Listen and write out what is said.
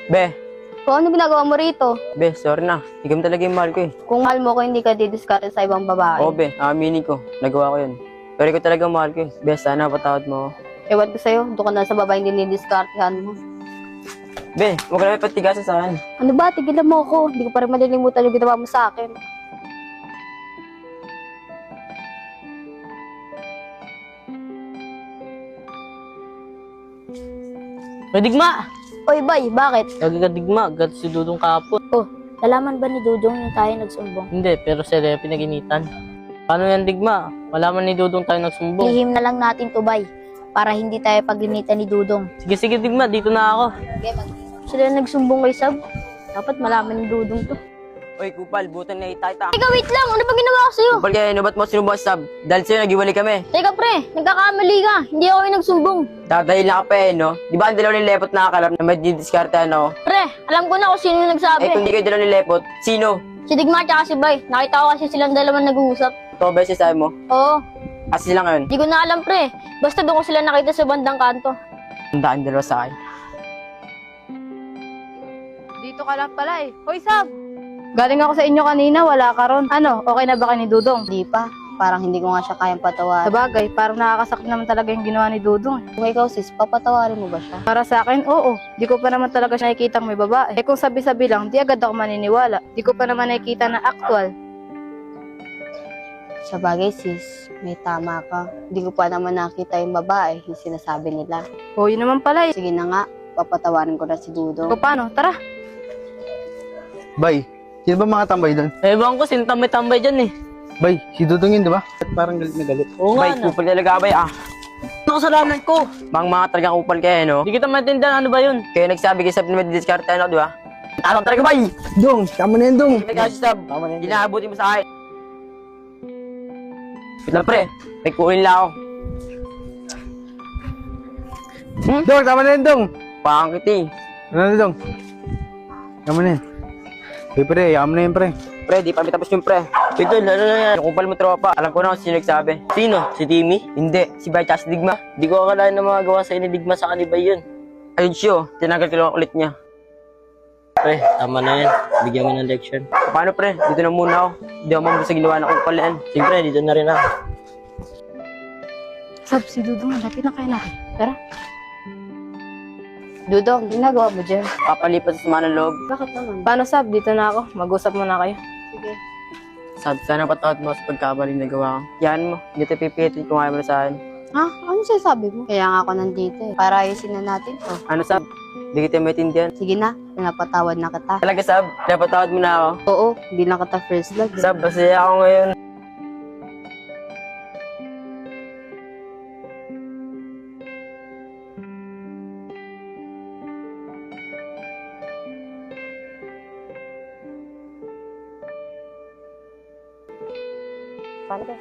Be, Kung ano ginagawa mo rito? be, sorry na. Ikaw talaga yung mahal ko eh. Kung mahal mo ko, hindi ka didiskarte sa ibang babae. Oo, be, aaminin ko. Nagawa ko yun. Pero ikaw talaga ang mahal ko eh. Be, sana patawad mo ako. Ewan ko sa'yo, doon ka na sa babaeng dinidiskartehan mo. Be, huwag ka naman patigasan sa akin. Ano ba? Tigilan mo ako. Hindi ko pa rin malilimutan yung ginawa mo sa akin. May digma! Oy, bay, bakit? Nagagadigma, agad si Dudong kahapon. Oh, nalaman ba ni Dudong yung tayo nagsumbong? Hindi, pero si Rhea pinaginitan. Paano yan digma? Malaman ni Dudong tayo nagsumbong. Lihim na lang natin to, bay. Para hindi tayo paglinitan ni Dudong. Sige, digma, dito na ako. Sila nagsumbong kay Sab. Dapat malaman ni Dudong to. Oy, Kupal, butan na itay ta. Teka, wait lang. Ano ba ginawa ko sa'yo? Kupal kaya, ba't mo sinubukan si Sab? Dahil sa'yo, nag-iwalay kami. Teka, pre. Nagkakamali ka. Hindi ako yung nagsumbong. Dahil na ka pa eh, no? Di ba ang dalawa ni Lepot nakakalap na may didiskartehan ako? Pre, alam ko na kung sino yung nagsabi. Eh, kung di kayo dalawa ni Lepot, sino? Si Digma at si Bay. Nakita ko kasi silang dalawa nag-uusap. Ito ba sabi mo? Oo. Kasi sila ngayon. Hindi ko na alam, pre. Basta doon ko sila nakita sa bandang kanto. Tandaan dalawa sa akin. Dito ka lang pala eh. Hoy, Sab! Galing ako sa inyo kanina, wala ka ron. Ano, okay na ba kay ni Dudong? Hindi pa. Parang hindi ko nga siya kayang patawarin. Sabagay, parang nakakasakit naman talaga yung ginawa ni Dudong. Kung ikaw, sis, papatawarin mo ba siya? Para sa akin, oo. Di ko pa naman talaga siya nakikitang may babae. Eh kung sabi-sabi lang, di agad ako maniniwala. Di ko pa naman nakikita na actual. Sabagay, sis. May tama ka. Hindi ko pa naman nakita yung babae, yung sinasabi nila. O, yun naman pala eh. Sige na nga, papatawarin ko na si Dudong. O paano? Tara. Bay, sino ba mga tambay doon? Ewan ko, sino tambay-tambay dyan eh. Bay, si Dudong yun, di ba? At parang galit na galit. Oo Bay, nga, no. Kupal talaga bay ah. Ano kasalanan ko? Mga talagang Kupal kaya, no? Hindi kita maintindihan, ano ba yun? Kaya nagsabi kayo sabi na may didiskartehan ako, di ba? Talo talaga bay! Dong, tama na yan, Dong. Nagkasi Sab, hindi na abutin mo sa akin. Wait lang pre, may kunin lang ako. Dong, tama na yan, Dong. Pangit eh. Ano na, Dong? Tama na yan. Hey, pre, yaman na yan, pre. Pre, di pa may tapos yung pre. Ito, lalo na yan. Yung Kupal mo tropa. Alam ko na kung sino nagsabi. Sino? Si Timmy? Hindi, si Bay tsaka si Digma. Hindi ko akalain na mga gawa sa'yo ni Digma sa kanibay yun. Ayun siya, tinagal ko lang ang kulit niya. Pre, tama na yan. Bigyan mo ng leksyon. Paano pre? Dito na muna ako. Hindi ako mabuti sa ginawa ng Kupal yan. Sige pre, dito na rin ako. Sab, si Dudong, lapit na kayo natin. Tara. Dudong, ginagawa mo dyan? Papalipat sa sama ng loob. Bakit naman? Paano, Sab? Dito na ako. Mag-usap muna kayo. Sige. Sana patawad mo sa pagkabali na gawa ko. Yan mo, hindi tayo pipitin kung ayaw mo na sa akin. Ha? Ano sinasabi mo? Kaya nga ako nandito eh. Para ayusin na natin to. Ano Sab? Hindi kita maintindihan. Sige na, pinapatawad na kita. Talaga Sab, napatawad mo na ako. Oo, hindi na kita first love. Sab, masaya ako ngayon. Pante.